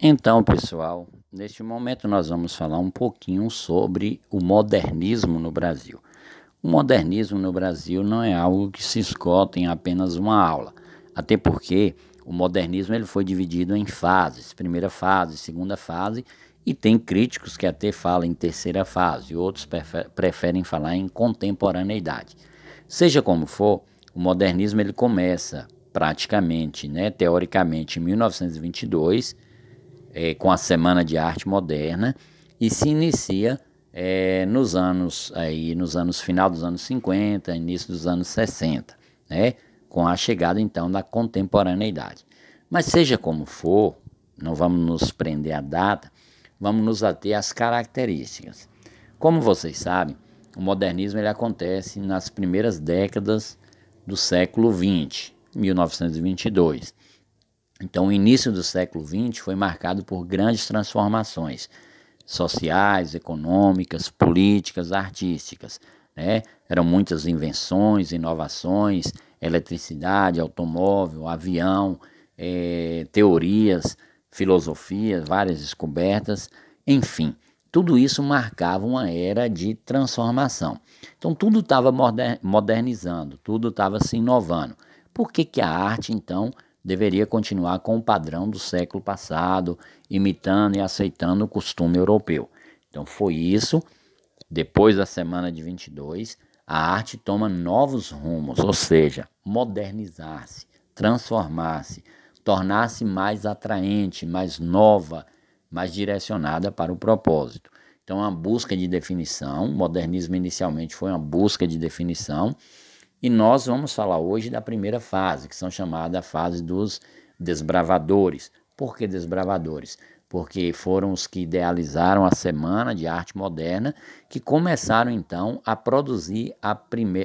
Então, pessoal, neste momento nós vamos falar um pouquinho sobre o modernismo no Brasil. O modernismo no Brasil não é algo que se esgota em apenas uma aula, até porque o modernismo ele foi dividido em fases, primeira fase, segunda fase, e tem críticos que até falam em terceira fase, e outros preferem falar em contemporaneidade. Seja como for, o modernismo ele começa praticamente, teoricamente, em 1922, com a Semana de Arte Moderna e se inicia nos anos final dos anos 50, início dos anos 60, né, com a chegada então da contemporaneidade. Mas seja como for, não vamos nos prender à data, vamos nos ater às características. Como vocês sabem, o modernismo ele acontece nas primeiras décadas do século XX, 1922. Então, o início do século XX foi marcado por grandes transformações sociais, econômicas, políticas, artísticas, né? Eram muitas invenções, inovações, eletricidade, automóvel, avião, teorias, filosofias, várias descobertas, enfim, tudo isso marcava uma era de transformação. Então, tudo estava modernizando, tudo estava se inovando. Por que que a arte, então, deveria continuar com o padrão do século passado, imitando e aceitando o costume europeu? Então foi isso, depois da semana de 22, a arte toma novos rumos, ou seja, modernizar-se, transformar-se, tornar-se mais atraente, mais nova, mais direcionada para o propósito. Então, a busca de definição, o modernismo inicialmente foi uma busca de definição, e nós vamos falar hoje da primeira fase, que são chamada a fase dos desbravadores. Por que desbravadores? Porque foram os que idealizaram a Semana de Arte Moderna, que começaram então a produzir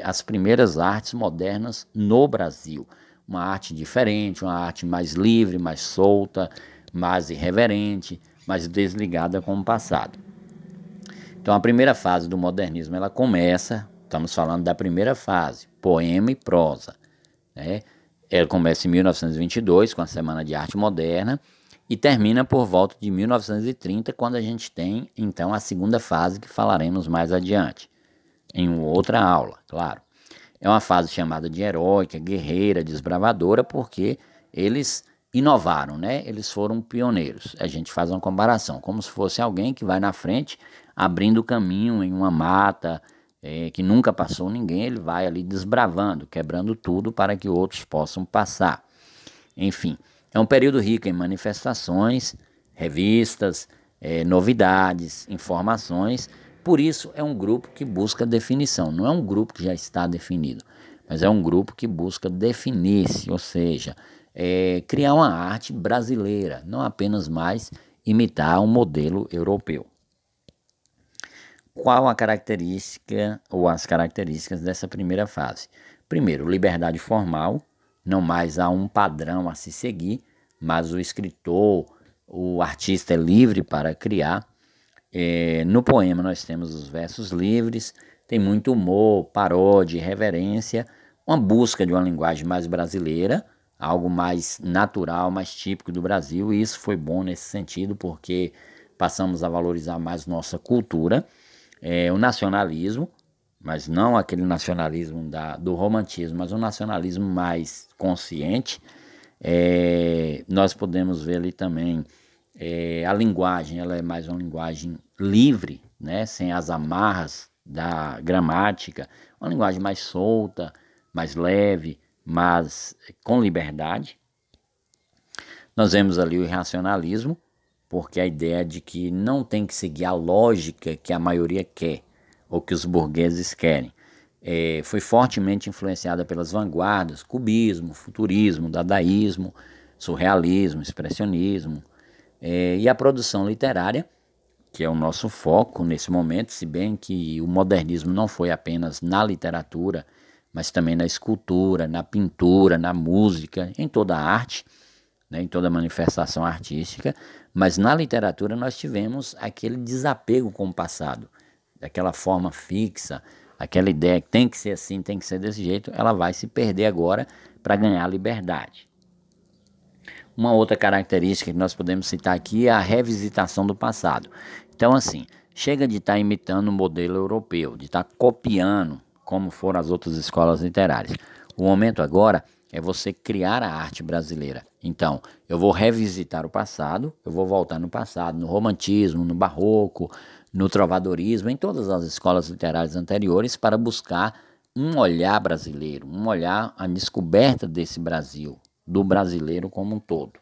as primeiras artes modernas no Brasil. Uma arte diferente, uma arte mais livre, mais solta, mais irreverente, mais desligada com o passado. Então a primeira fase do modernismo ela começa, estamos falando da primeira fase, poema e prosa, né? Ela começa em 1922 com a Semana de Arte Moderna e termina por volta de 1930, quando a gente tem então a segunda fase que falaremos mais adiante, em outra aula, claro. É uma fase chamada de heróica, guerreira, desbravadora, porque eles inovaram, né? Eles foram pioneiros. A gente faz uma comparação, como se fosse alguém que vai na frente, abrindo caminho em uma mata, que nunca passou ninguém, ele vai ali desbravando, quebrando tudo para que outros possam passar. Enfim, é um período rico em manifestações, revistas, novidades, informações. Por isso é um grupo que busca definição. Não é um grupo que já está definido, mas é um grupo que busca definir-se, ou seja, criar uma arte brasileira, não apenas mais imitar um modelo europeu. Qual a característica ou as características dessa primeira fase? Primeiro, liberdade formal, não mais há um padrão a se seguir, mas o escritor, o artista é livre para criar. No poema nós temos os versos livres, tem muito humor, paródia, reverência, uma busca de uma linguagem mais brasileira, algo mais natural, mais típico do Brasil, e isso foi bom nesse sentido, porque passamos a valorizar mais nossa cultura. O nacionalismo, mas não aquele nacionalismo do romantismo, mas um nacionalismo mais consciente. Nós podemos ver ali também a linguagem, ela é mais uma linguagem livre, né, sem as amarras da gramática, uma linguagem mais solta, mais leve, mas com liberdade. Nós vemos ali o irracionalismo, porque a ideia de que não tem que seguir a lógica que a maioria quer, ou que os burgueses querem. Foi fortemente influenciada pelas vanguardas, cubismo, futurismo, dadaísmo, surrealismo, expressionismo, e a produção literária, que é o nosso foco nesse momento, se bem que o modernismo não foi apenas na literatura, mas também na escultura, na pintura, na música, em toda a arte, né, em toda manifestação artística, mas na literatura nós tivemos aquele desapego com o passado, daquela forma fixa, aquela ideia que tem que ser assim, tem que ser desse jeito, ela vai se perder agora para ganhar liberdade. Uma outra característica que nós podemos citar aqui é a revisitação do passado. Então, assim, chega de estar imitando o modelo europeu, de estar copiando como foram as outras escolas literárias. O momento agora é você criar a arte brasileira. Então, eu vou revisitar o passado, eu vou voltar no passado, no romantismo, no barroco, no trovadorismo, em todas as escolas literárias anteriores, para buscar um olhar brasileiro, um olhar à descoberta desse Brasil, do brasileiro como um todo.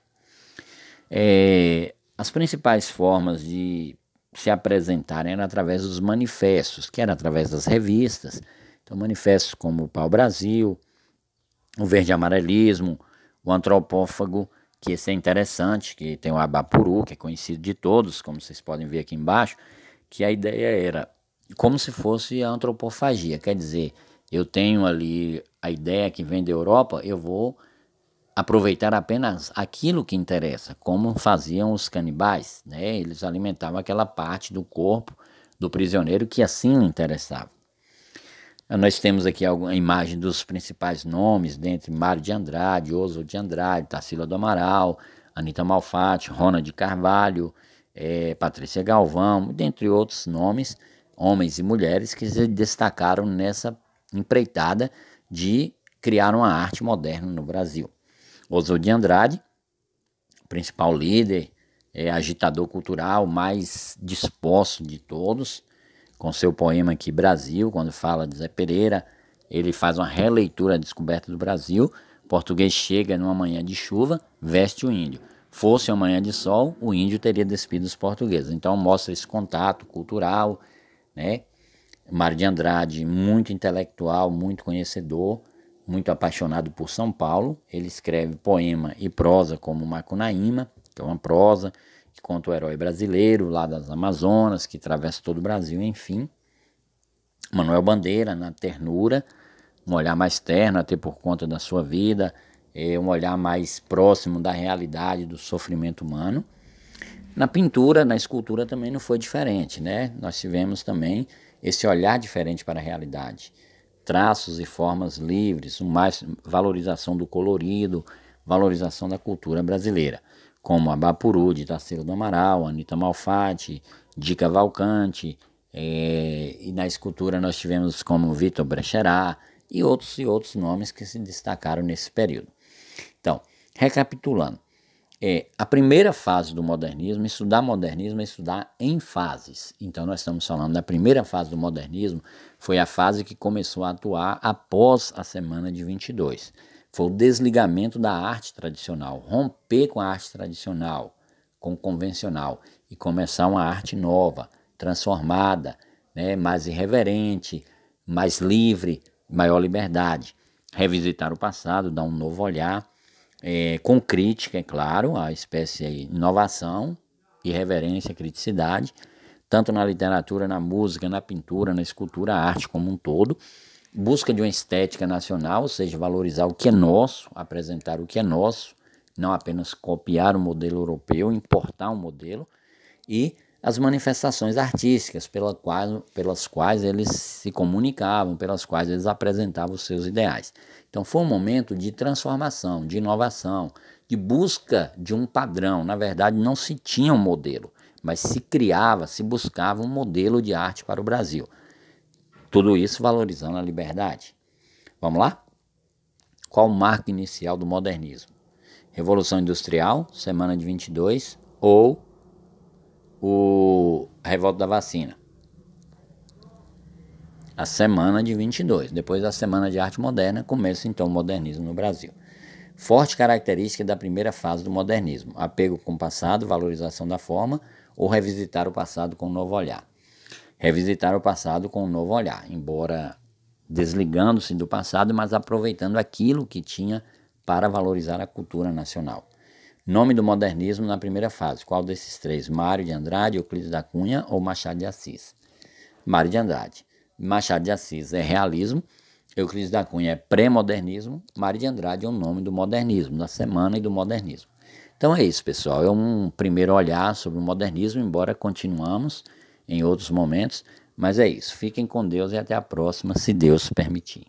As principais formas de se apresentarem eram através dos manifestos, que era através das revistas. Então, manifestos como o Pau-Brasil, o Verde Amarelismo, o Antropófago, que esse é interessante, que tem o Abapuru, que é conhecido de todos, como vocês podem ver aqui embaixo, que a ideia era como se fosse a antropofagia, quer dizer, eu tenho ali a ideia que vem da Europa, eu vou aproveitar apenas aquilo que interessa, como faziam os canibais, né? Eles alimentavam aquela parte do corpo do prisioneiro que assim lhe interessava. Nós temos aqui a imagem dos principais nomes, dentre Mário de Andrade, Oswald de Andrade, Tarsila do Amaral, Anita Malfatti, Rona de Carvalho, Patrícia Galvão, dentre outros nomes, homens e mulheres que se destacaram nessa empreitada de criar uma arte moderna no Brasil. Oswald de Andrade, principal líder, agitador cultural mais disposto de todos, com seu poema aqui Brasil, quando fala de Zé Pereira, ele faz uma releitura da descoberta do Brasil. O português chega numa manhã de chuva, veste o índio. Fosse uma manhã de sol, o índio teria despido os portugueses. Então mostra esse contato cultural, né? Mário de Andrade, muito intelectual, muito conhecedor, muito apaixonado por São Paulo. Ele escreve poema e prosa como Macunaíma, que é uma prosa que conta o herói brasileiro lá das Amazonas, que atravessa todo o Brasil, enfim. Manuel Bandeira, na ternura, um olhar mais terno, até por conta da sua vida, um olhar mais próximo da realidade do sofrimento humano. Na pintura, na escultura também não foi diferente, né? Nós tivemos também esse olhar diferente para a realidade. Traços e formas livres, mais valorização do colorido, valorização da cultura brasileira, como Abapuru, de Tarsila do Amaral, Anita Malfatti, Di Cavalcanti, e na escultura nós tivemos como Vitor Brecheret e outros nomes que se destacaram nesse período. Então, recapitulando, a primeira fase do modernismo, estudar modernismo é estudar em fases. Então nós estamos falando da primeira fase do modernismo, foi a fase que começou a atuar após a Semana de 22. Foi o desligamento da arte tradicional, romper com a arte tradicional, com o convencional, e começar uma arte nova, transformada, né, mais irreverente, mais livre, maior liberdade. Revisitar o passado, dar um novo olhar, com crítica, é claro, a espécie de inovação, irreverência, criticidade, tanto na literatura, na música, na pintura, na escultura, a arte como um todo. Busca de uma estética nacional, ou seja, valorizar o que é nosso, apresentar o que é nosso, não apenas copiar o modelo europeu, importar um modelo, e as manifestações artísticas pelas quais eles se comunicavam, pelas quais eles apresentavam os seus ideais. Então foi um momento de transformação, de inovação, de busca de um padrão. Na verdade, não se tinha um modelo, mas se criava, se buscava um modelo de arte para o Brasil. Tudo isso valorizando a liberdade. Vamos lá? Qual o marco inicial do modernismo? Revolução Industrial, Semana de 22, ou a Revolta da Vacina? A Semana de 22. Depois da Semana de Arte Moderna, começa então o modernismo no Brasil. Forte característica da primeira fase do modernismo: apego com o passado, valorização da forma, ou revisitar o passado com um novo olhar. Revisitar o passado com um novo olhar, embora desligando-se do passado, mas aproveitando aquilo que tinha para valorizar a cultura nacional. Nome do modernismo na primeira fase: qual desses três? Mário de Andrade, Euclides da Cunha ou Machado de Assis? Mário de Andrade. Machado de Assis é realismo, Euclides da Cunha é pré-modernismo, Mário de Andrade é o nome do modernismo, da semana e do modernismo. Então é isso, pessoal, é um primeiro olhar sobre o modernismo, embora continuamos em outros momentos, mas é isso. Fiquem com Deus e até a próxima, se Deus permitir.